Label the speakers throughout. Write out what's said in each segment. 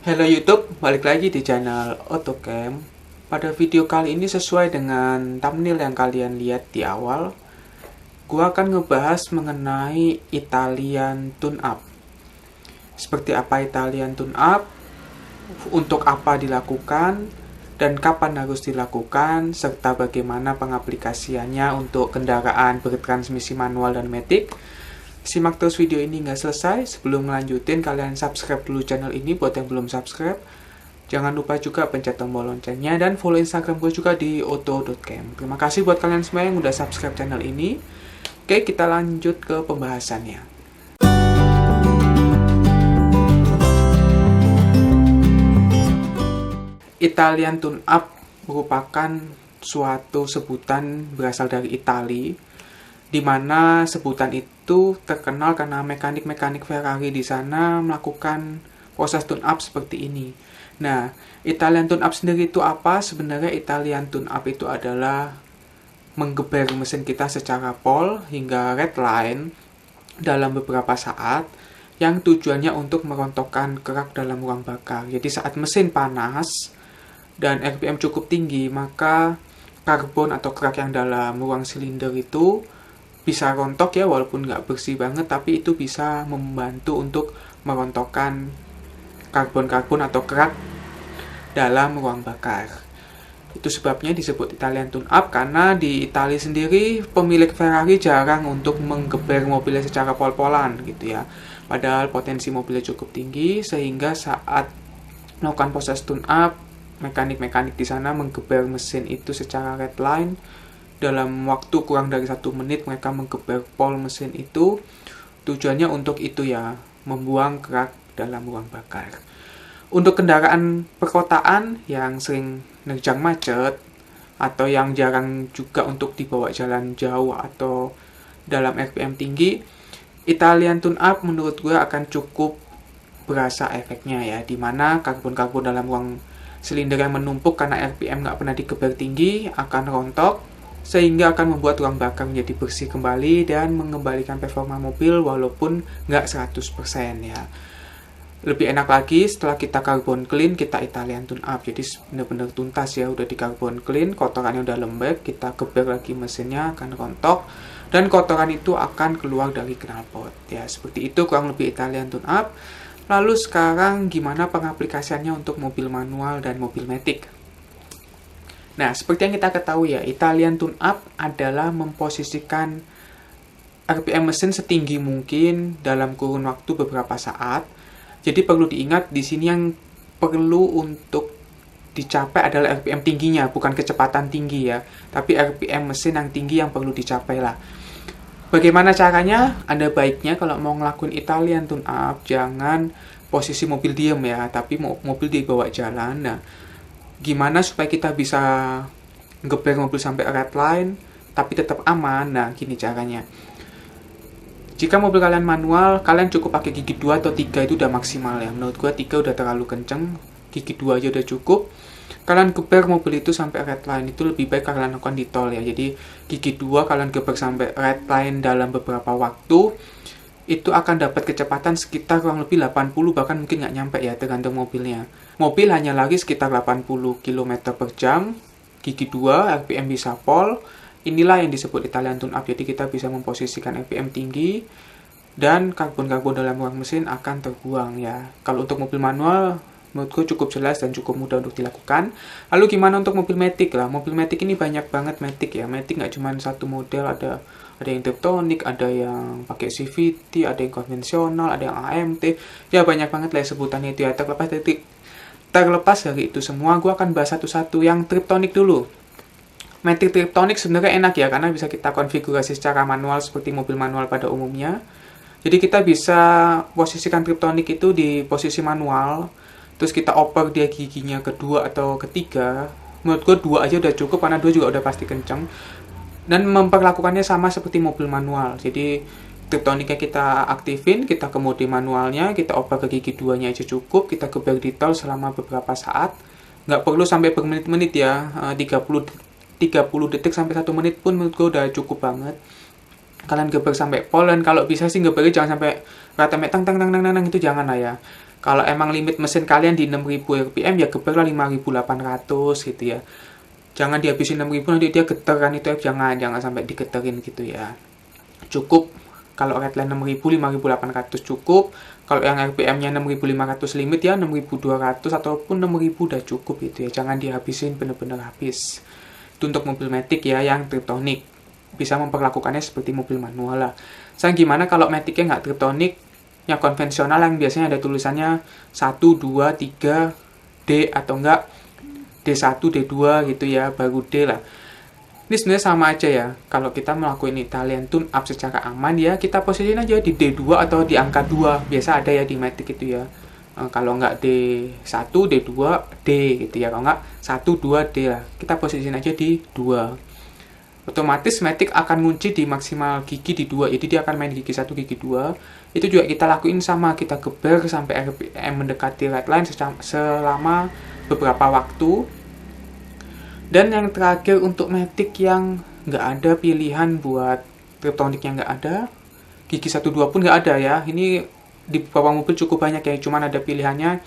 Speaker 1: Halo YouTube, balik lagi di channel AutoCam. Pada video kali ini sesuai dengan thumbnail yang kalian lihat di awal, gua akan ngebahas mengenai Italian tune-up. Seperti apa Italian tune-up, untuk apa dilakukan, dan kapan harus dilakukan, serta bagaimana pengaplikasiannya untuk kendaraan bertransmisi manual dan matic. Simak terus video ini nggak selesai. Sebelum melanjutin, kalian subscribe dulu channel ini buat yang belum subscribe. Jangan lupa juga pencet tombol loncengnya dan follow Instagram gue juga di auto.cam. Terima kasih buat kalian semua yang udah subscribe channel ini. Oke, kita lanjut ke pembahasannya. Italian tune-up merupakan suatu sebutan berasal dari Itali, di mana sebutan itu terkenal karena mekanik-mekanik Ferrari di sana melakukan proses tune-up seperti ini. Nah, Italian tune-up sendiri itu apa? Sebenarnya Italian tune-up itu adalah menggeber mesin kita secara pole hingga red line dalam beberapa saat, yang tujuannya untuk merontokkan kerak dalam ruang bakar. Jadi saat mesin panas dan RPM cukup tinggi, maka karbon atau kerak yang dalam ruang silinder itu bisa rontok ya, walaupun nggak bersih banget, tapi itu bisa membantu untuk merontokkan karbon-karbon atau kerak dalam ruang bakar. Itu sebabnya disebut Italian tune-up, karena di Italia sendiri pemilik Ferrari jarang untuk menggeber mobilnya secara pol-polan gitu ya. Padahal potensi mobilnya cukup tinggi, sehingga saat melakukan proses tune-up, mekanik-mekanik di sana menggeber mesin itu secara red line. Dalam waktu kurang dari 1 menit mereka menggeber pol mesin itu. Tujuannya untuk itu ya, membuang kerak dalam ruang bakar. Untuk kendaraan perkotaan yang sering nerjang macet atau yang jarang juga untuk dibawa jalan jauh atau dalam RPM tinggi, Italian tune-up menurut gue akan cukup berasa efeknya ya, dimana karbon-karbon dalam ruang silinder yang menumpuk karena RPM nggak pernah digeber tinggi akan rontok, sehingga akan membuat ruang bakar menjadi bersih kembali dan mengembalikan performa mobil walaupun nggak 100% ya. Lebih enak lagi setelah kita carbon clean, kita Italian tune-up. Jadi benar-benar tuntas ya, udah di carbon clean, kotorannya udah lembek, kita geber lagi mesinnya akan rontok, dan kotoran itu akan keluar dari knalpot. Ya, seperti itu kurang lebih Italian tune-up. Lalu sekarang gimana pengaplikasiannya untuk mobil manual dan mobil matic? Nah, seperti yang kita ketahui ya, Italian tune-up adalah memposisikan RPM mesin setinggi mungkin dalam kurun waktu beberapa saat. Jadi perlu diingat di sini yang perlu untuk dicapai adalah RPM tingginya, bukan kecepatan tinggi ya, tapi RPM mesin yang tinggi yang perlu dicapai lah. Bagaimana caranya? Ada baiknya kalau mau ngelakuin Italian tune-up, jangan posisi mobil diem ya, tapi mobil dibawa jalan. Nah, gimana supaya kita bisa ngeber mobil sampai red line tapi tetap aman? Nah, gini caranya. Jika mobil kalian manual, kalian cukup pakai gigi 2 atau 3 itu udah maksimal ya. Menurut gua 3 udah terlalu kenceng, gigi 2 aja udah cukup. Kalian geber mobil itu sampai red line, itu lebih baik kalian lakukan di tol ya. Jadi gigi 2 kalian geber sampai red line dalam beberapa waktu, itu akan dapat kecepatan sekitar kurang lebih 80, bahkan mungkin nggak nyampe ya, tergantung mobilnya. Mobil hanya lari sekitar 80 km per jam, gigi 2, RPM bisa pol. Inilah yang disebut Italian tune-up, jadi kita bisa memposisikan RPM tinggi dan karbon-karbon dalam ruang mesin akan terbuang ya. Kalau untuk mobil manual, menurutku cukup jelas dan cukup mudah untuk dilakukan. Lalu gimana untuk mobil matic lah? Mobil matic ini banyak banget matic ya. Matic nggak cuma satu model, ada yang Tiptronic, ada yang pakai CVT, ada yang konvensional, ada yang AMT. Ya banyak banget lah sebutannya itu ya. Terlepas dari itu semua, gue akan bahas satu-satu. Yang Tiptronic dulu. Matic Tiptronic sebenarnya enak ya, karena bisa kita konfigurasi secara manual seperti mobil manual pada umumnya. Jadi kita bisa posisikan Tiptronic itu di posisi manual, terus kita oper dia giginya kedua atau ketiga. Menurut gue 2 aja udah cukup, karena 2 juga udah pasti kenceng. Dan memperlakukannya sama seperti mobil manual. Jadi Tiptronicnya kita aktifin, kita ke mode manualnya, kita oper ke gigi 2-nya aja cukup, kita geber di tol selama beberapa saat. Nggak perlu sampai bermenit-menit ya, 30 detik sampai 1 menit pun menurut gue udah cukup banget. Kalian geber sampai pol, dan kalau bisa sih gebernya jangan sampai rata tang tang tang tang tang, itu jangan lah ya. Kalau emang limit mesin kalian di 6000 rpm ya geberlah 5800 gitu ya. Jangan dihabisin 6000 nanti dia geter kan, itu jangan sampai digeterin gitu ya. Cukup kalau redline 6000 5800 cukup. Kalau yang rpm-nya 6500 limit ya 6200 ataupun 6000 udah cukup gitu ya. Jangan dihabisin bener-bener habis. Itu untuk mobil Matic ya yang Triptonic. Bisa memperlakukannya seperti mobil manual lah. Sekarang gimana kalau Matic-nya nggak Triptonic, yang konvensional yang biasanya ada tulisannya 1, 2, 3, D atau enggak D1, D2 gitu ya, baru D lah. Ini sebenarnya sama aja ya. Kalau kita melakukan Italian tune up secara aman ya, kita posisiin aja di D2 atau di angka 2. Biasa ada ya di Matic itu ya. Kalau nggak D1, D2, D gitu ya. Kalau nggak 1, 2, D lah. Kita posisiin aja di 2. Otomatis Matic akan ngunci di maksimal gigi di 2. Jadi dia akan main gigi 1, gigi 2. Itu juga kita lakuin sama. Kita geber sampai RPM mendekati redline selama beberapa waktu. Dan yang terakhir untuk Matic yang nggak ada pilihan buat Triptonic yang nggak ada, gigi 1, 2 pun nggak ada ya. Ini di beberapa mobil cukup banyak ya, cuman ada pilihannya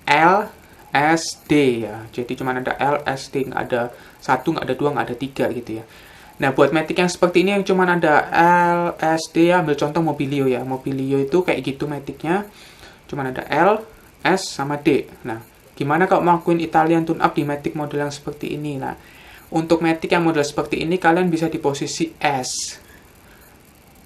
Speaker 1: L, S, D ya. Jadi cuman ada L, S, D, nggak ada 1, nggak ada 2, nggak ada 3 gitu ya. Nah buat Matic yang seperti ini yang cuman ada L, S, D ya, ambil contoh Mobilio ya. Mobilio itu kayak gitu Matic-nya, cuman ada L, S, sama D. Nah gimana kalau melakukan Italian tune up di Matic model yang seperti ini? Nah, untuk Matic yang model seperti ini kalian bisa di posisi S.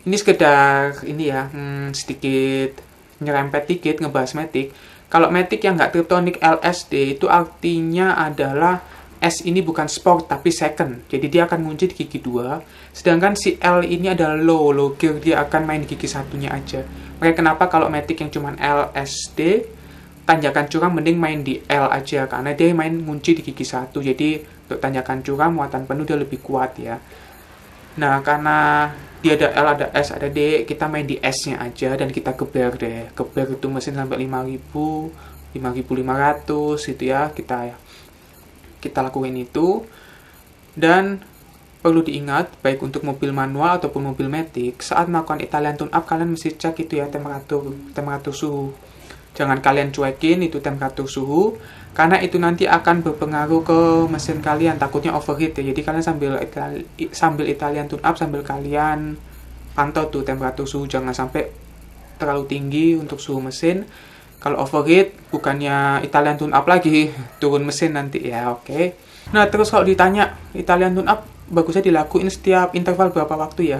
Speaker 1: Ini sekedar ini ya, sedikit nyerempet dikit ngebahas Matic. Kalau Matic yang nggak Triptonic LSD itu artinya adalah S ini bukan sport tapi second. Jadi dia akan ngunci di gigi 2. Sedangkan si L ini adalah low gear, dia akan main gigi satunya aja. Makanya kenapa kalau Matic yang cuma LSD tanjakan curam mending main di L aja karena dia main ngunci di gigi 1. Jadi untuk tanjakan curam muatan penuh dia lebih kuat ya. Nah karena dia ada L, ada S, ada D, kita main di S nya aja dan kita geber deh. Geber itu mesin sampai 5000, 5500 gitu ya. Kita lakuin itu. Dan perlu diingat baik untuk mobil manual ataupun mobil Matic, saat melakukan Italian tune up kalian mesti cek itu ya temperatur suhu. Jangan kalian cuekin itu temperatur suhu, karena itu nanti akan berpengaruh ke mesin kalian, takutnya overheat ya. Jadi kalian sambil Italian tune up, sambil kalian pantau tuh temperatur suhu, jangan sampai terlalu tinggi untuk suhu mesin. Kalau overheat, bukannya Italian tune up lagi, turun mesin nanti ya, oke. Nah terus kalau ditanya Italian tune up, bagusnya dilakuin setiap interval berapa waktu ya?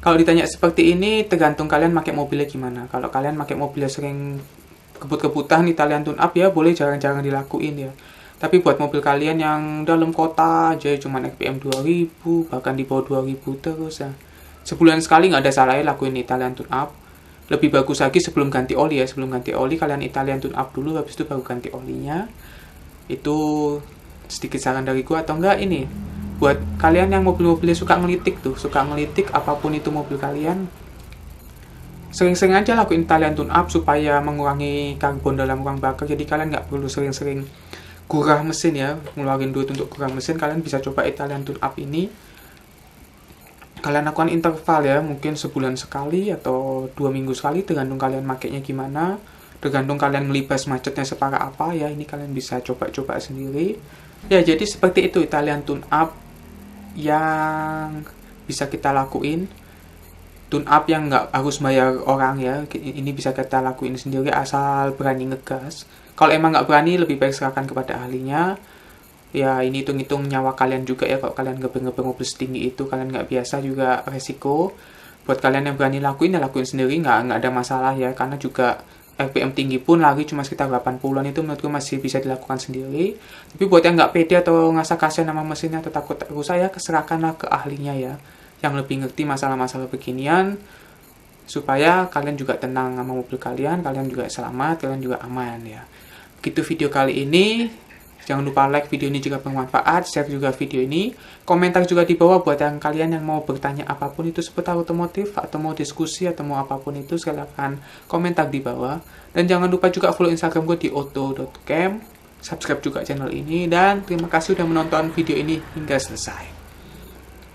Speaker 1: Kalau ditanya seperti ini, tergantung kalian pakai mobilnya gimana. Kalau kalian pakai mobilnya sering kebut-kebutan Italian tune up ya, boleh jarang-jarang dilakuin ya. Tapi buat mobil kalian yang dalam kota aja cuma RPM 2000, bahkan di bawah 2000 terus ya. Sebulan sekali nggak ada salahnya lakuin Italian tune up. Lebih bagus lagi sebelum ganti oli ya. Sebelum ganti oli kalian Italian tune up dulu, habis itu baru ganti olinya. Itu sedikit saran dari gua. Atau enggak ini, buat kalian yang mobil-mobilnya suka ngelitik apapun itu mobil kalian, sering-sering aja lakuin Italian tune up supaya mengurangi karbon dalam ruang bakar. Jadi kalian nggak perlu sering-sering gurah mesin ya, ngeluarin duit untuk gurah mesin. Kalian bisa coba Italian tune up ini. Kalian lakukan interval ya, mungkin sebulan sekali atau 2 minggu sekali, tergantung kalian makainya gimana, tergantung kalian melibas macetnya separah apa ya. Ini kalian bisa coba-coba sendiri ya. Jadi seperti itu Italian tune up yang bisa kita lakuin. Tune up yang nggak harus bayar orang ya, ini bisa kita lakuin sendiri asal berani ngegas. Kalau emang nggak berani, lebih baik serahkan kepada ahlinya ya. Ini hitung-hitung nyawa kalian juga ya. Kalau kalian ngeber mobil setinggi itu, kalian nggak biasa juga resiko. Buat kalian yang berani lakuin ya lakuin sendiri, nggak ada masalah ya. Karena juga RPM tinggi pun lari cuma sekitar 80-an itu menurutku masih bisa dilakukan sendiri. Tapi buat yang nggak pede atau ngerasa kasihan sama mesinnya atau takut rusak ya, serahkanlah ke ahlinya ya, yang lebih ngerti masalah-masalah beginian, supaya kalian juga tenang sama mobil kalian juga selamat, kalian juga aman ya. Begitu video kali ini. Jangan lupa like video ini jika bermanfaat, share juga video ini, komentar juga di bawah buat yang kalian yang mau bertanya apapun itu seputar otomotif, atau mau diskusi, atau mau apapun itu, silakan komentar di bawah. Dan jangan lupa juga follow Instagram gue di auto.cam, subscribe juga channel ini, dan terima kasih sudah menonton video ini hingga selesai.